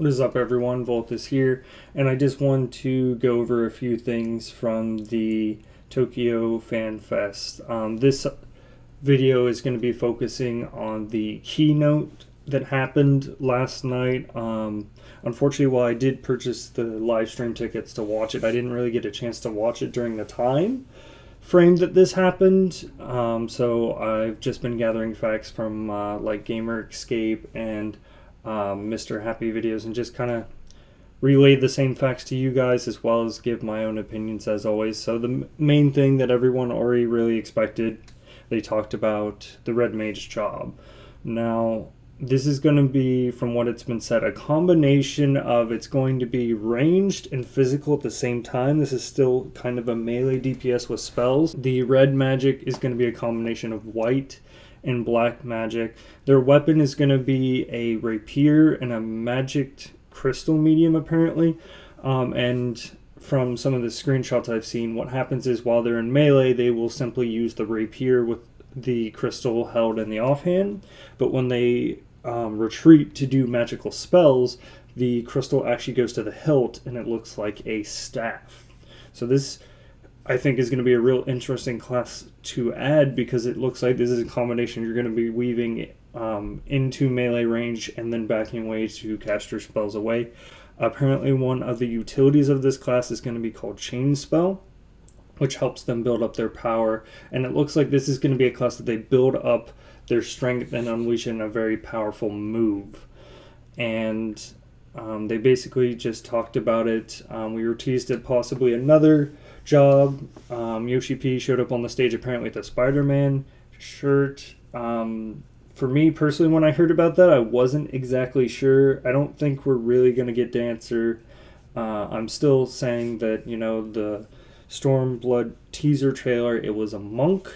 What is up, everyone? Volathis here, and I just want to go over a few things from the Tokyo Fan Fest. This video is going to be focusing on the keynote that happened last night. Unfortunately, while I did purchase the live stream tickets to watch it, I didn't really get a chance to watch it during the time frame that this happened. So I've just been gathering facts from like Gamer Escape and Mr. Happy videos, and just kind of relay the same facts to you guys, as well as give my own opinions as always. So the main thing that everyone already really expected, they talked about the Red Mage job. Now, this is going to be, from what it's been said, a combination of, it's going to be ranged and physical at the same time. This is still kind of a melee DPS with spells. The red magic is going to be a combination of white and black magic. Their weapon is going to be a rapier and a magic crystal medium, apparently. And from some of the screenshots I've seen, what happens is while they're in melee, they will simply use the rapier with the crystal held in the offhand. But when they retreat to do magical spells, the crystal actually goes to the hilt and it looks like a staff. So this, I think, is going to be a real interesting class to add, because it looks like this is a combination you're going to be weaving into melee range and then backing away to cast your spells away. Apparently one of the utilities of this class is going to be called Chain Spell, which helps them build up their power. And it looks like this is going to be a class that they build up their strength and unleash in a very powerful move. And they basically just talked about it. We were teased at possibly another job. Yoshi P showed up on the stage apparently with a Spider-Man shirt. For me personally, when I heard about that, I wasn't exactly sure. I don't think we're really going to get Dancer. I'm still saying that, you know, the Stormblood teaser trailer, it was a monk.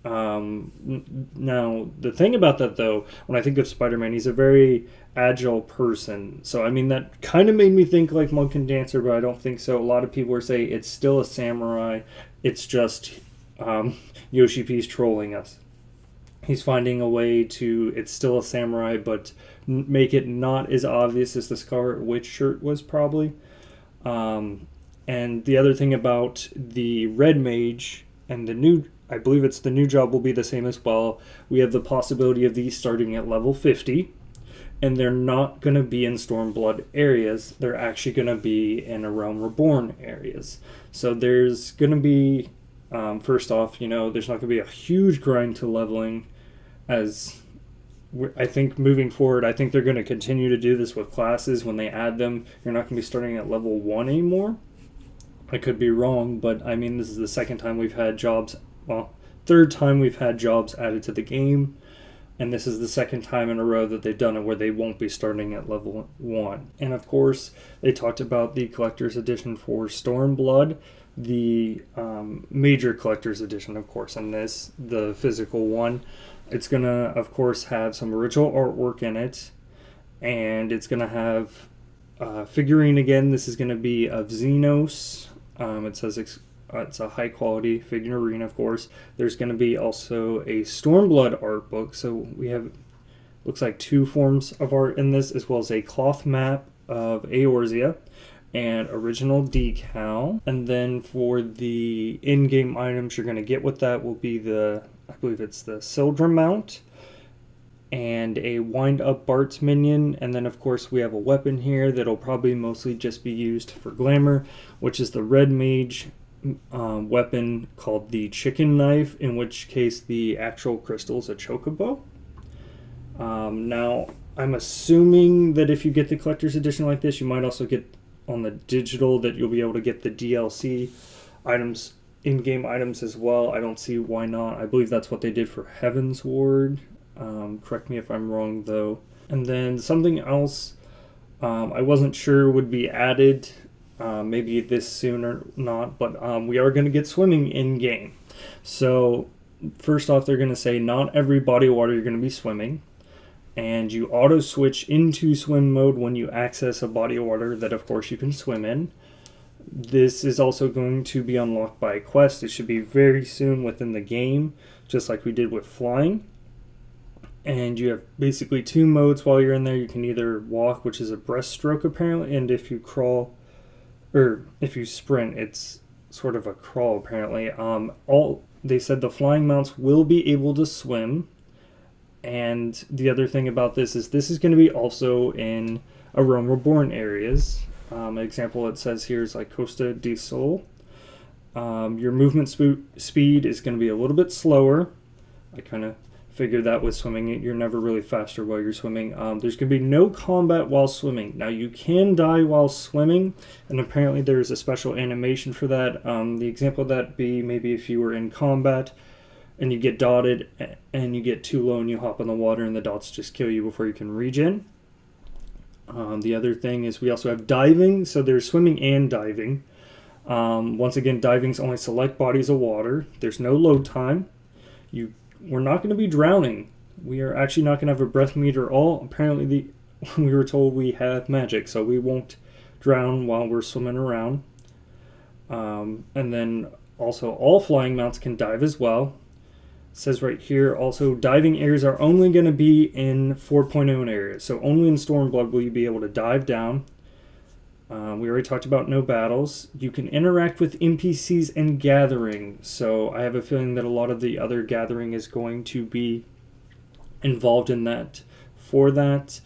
Now, the thing about that, though, when I think of Spider-Man, he's a very agile person. So, I mean, that kind of made me think like Monk and Dancer, but I don't think so. A lot of people are saying it's still a samurai. It's just Yoshi P's trolling us. He's finding a way to, it's still a samurai, but make it not as obvious as the Scarlet Witch shirt was probably. And the other thing about the Red Mage and the new, I believe it's the new job, will be the same as well. We have the possibility of these starting at level 50, and they're not going to be in Stormblood areas. They're actually going to be in a Realm Reborn areas. So there's going to be, first off, you know, there's not going to be a huge grind to leveling, as I think moving forward, I think they're going to continue to do this with classes. When they add them, you're not going to be starting at level 1 anymore. I could be wrong, but I mean, this is the second time we've had jobs, well, third time we've had jobs added to the game, and this is the second time in a row that they've done it where they won't be starting at level 1. And of course, they talked about the Collector's Edition for Stormblood, the major Collector's Edition, of course, and this, the physical one. It's going to, of course, have some original artwork in it, and it's going to have figurine again. This is going to be of Xenos. It says it's a high quality figurine, of course. There's going to be also a Stormblood art book. So we have, looks like 2 forms of art in this, as well as a cloth map of Eorzea and original decal. And then for the in-game items you're going to get with that will be the, I believe it's the Sildra mount and a wind-up Bart's minion. And then, of course, we have a weapon here that'll probably mostly just be used for glamour, which is the Red Mage weapon called the Chicken Knife, in which case the actual crystal is a chocobo. Now, I'm assuming that if you get the Collector's Edition like this, you might also get on the digital that you'll be able to get the DLC items, in-game items as well. I don't see why not. I believe that's what they did for Heaven's Ward. Correct me if I'm wrong, though. And then something else I wasn't sure would be added, maybe this soon or not, but we are going to get swimming in-game. So first off, they're going to say not every body of water you're going to be swimming, and you auto-switch into swim mode when you access a body of water that, of course, you can swim in. This is also going to be unlocked by a quest. It should be very soon within the game, just like we did with flying. And you have basically two modes while you're in there. You can either walk, which is a breaststroke apparently, and if you crawl, or if you sprint, it's sort of a crawl apparently. They said the flying mounts will be able to swim. And the other thing about this is going to be also in a Realm Reborn areas. An example it says here is like Costa del Sol. Your movement speed is going to be a little bit slower. I kind of figured that with swimming, you're never really faster while you're swimming. There's going to be no combat while swimming. Now you can die while swimming, and apparently there's a special animation for that. The example of that be maybe if you were in combat and you get dotted and you get too low and you hop in the water and the dots just kill you before you can regen. The other thing is we also have diving, so there's swimming and diving. Once again, diving's only select bodies of water. There's no load time. We're not going to be drowning. We are actually not going to have a breath meter at all. Apparently, we were told we have magic, so we won't drown while we're swimming around. And then also all flying mounts can dive as well. It says right here also diving areas are only going to be in 4.0 areas. So only in Stormblood will you be able to dive down. We already talked about no battles. You can interact with NPCs and gathering. So I have a feeling that a lot of the other gathering is going to be involved in that. For that,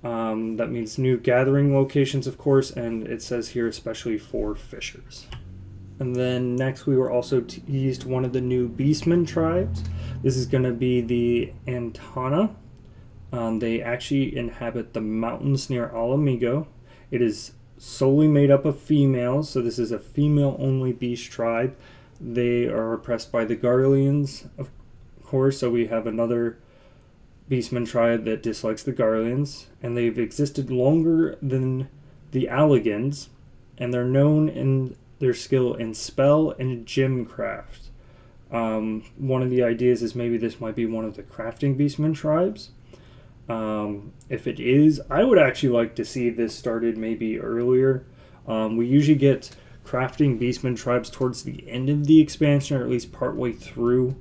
that means new gathering locations, of course, and it says here especially for fishers. And then next we were also teased one of the new Beastmen tribes. This is going to be the Antonna. They actually inhabit the mountains near Alamigo. It is solely made up of females, so this is a female-only beast tribe. They are oppressed by the Garleans, of course, so we have another Beastman tribe that dislikes the Garleans, and they've existed longer than the Alligans, and they're known in their skill in spell and gemcraft. One of the ideas is maybe this might be one of the crafting Beastman tribes. If it is, I would actually like to see this started maybe earlier. We usually get crafting Beastman tribes towards the end of the expansion, or at least partway through.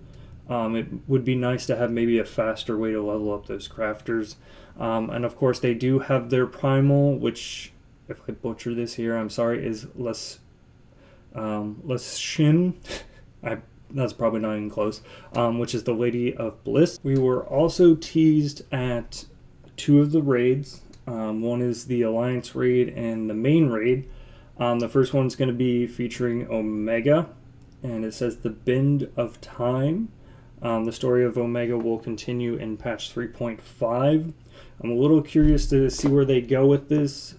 It would be nice to have maybe a faster way to level up those crafters. And of course they do have their primal, which, if I butcher this here, I'm sorry, is less shin. That's probably not even close, which is the Lady of Bliss. We were also teased at two of the raids. One is the Alliance raid and the main raid. The first one's going to be featuring Omega, and it says the Bend of Time. The story of Omega will continue in patch 3.5. I'm a little curious to see where they go with this.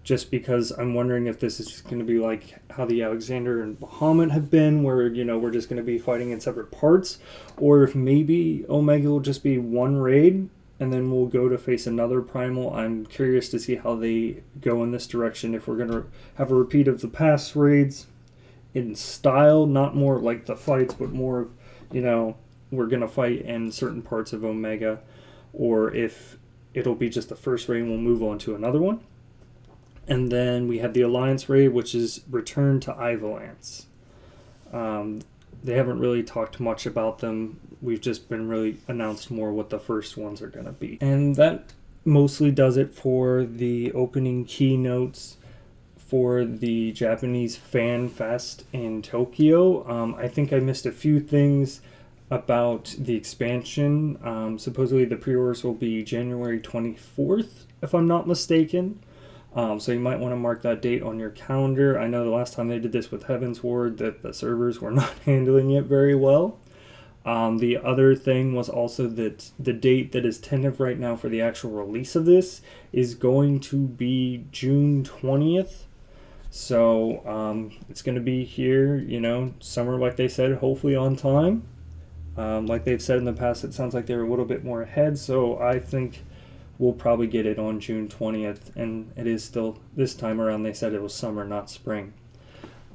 Just because I'm wondering if this is just going to be like how the Alexander and Bahamut have been, where, we're just going to be fighting in separate parts, or if maybe Omega will just be one raid, and then we'll go to face another primal. I'm curious to see how they go in this direction, if we're going to have a repeat of the past raids in style, not more like the fights, but more of, we're going to fight in certain parts of Omega, or if it'll be just the first raid and we'll move on to another one. And then we have the Alliance raid, which is Return to Ivolance. They haven't really talked much about them. We've just been really announced more what the first ones are going to be. And that mostly does it for the opening keynotes for the Japanese Fan Fest in Tokyo. I think I missed a few things about the expansion. Supposedly the pre-orders will be January 24th, if I'm not mistaken. So you might want to mark that date on your calendar. I know the last time they did this with Heaven's Ward that the servers were not handling it very well. The other thing was also that the date that is tentative right now for the actual release of this is going to be June 20th. So it's going to be here, summer like they said, hopefully on time. Like they've said in the past, it sounds like they're a little bit more ahead, so I think we'll probably get it on June 20th, and it is still, this time around, they said it was summer, not spring.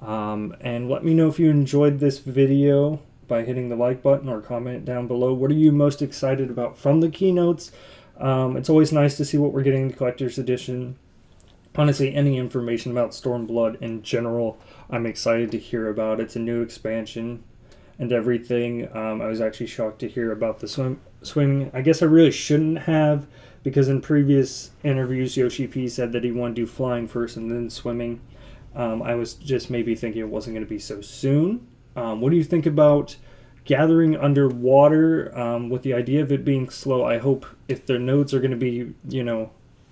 And let me know if you enjoyed this video by hitting the like button or comment down below. What are you most excited about from the keynotes? It's always nice to see what we're getting in the Collector's Edition. Honestly, any information about Stormblood in general, I'm excited to hear about. It's a new expansion, and everything. I was actually shocked to hear about the swimming. I guess I really shouldn't have, because in previous interviews, Yoshi P said that he wanted to do flying first and then swimming. I was just maybe thinking it wasn't going to be so soon. What do you think about gathering underwater with the idea of it being slow? I hope if their nodes are going to be,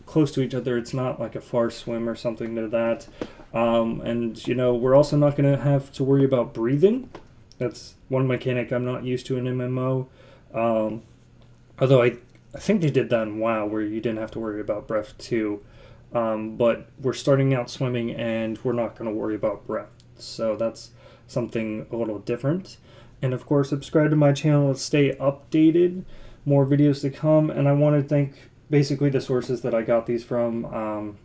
close to each other, it's not like a far swim or something to that. And, we're also not going to have to worry about breathing. That's one mechanic I'm not used to in MMO. Although I think they did that in WoW, where you didn't have to worry about breath too. But we're starting out swimming, and we're not going to worry about breath. So that's something a little different. And of course, subscribe to my channel to stay updated. More videos to come. And I want to thank basically the sources that I got these from.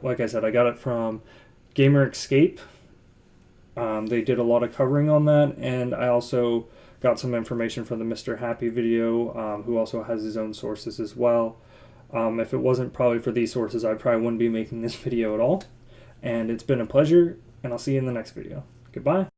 Like I said, I got it from Gamer Escape. They did a lot of covering on that, and I also got some information from the Mr. Happy video, who also has his own sources as well. If it wasn't probably for these sources, I probably wouldn't be making this video at all. And it's been a pleasure, and I'll see you in the next video. Goodbye.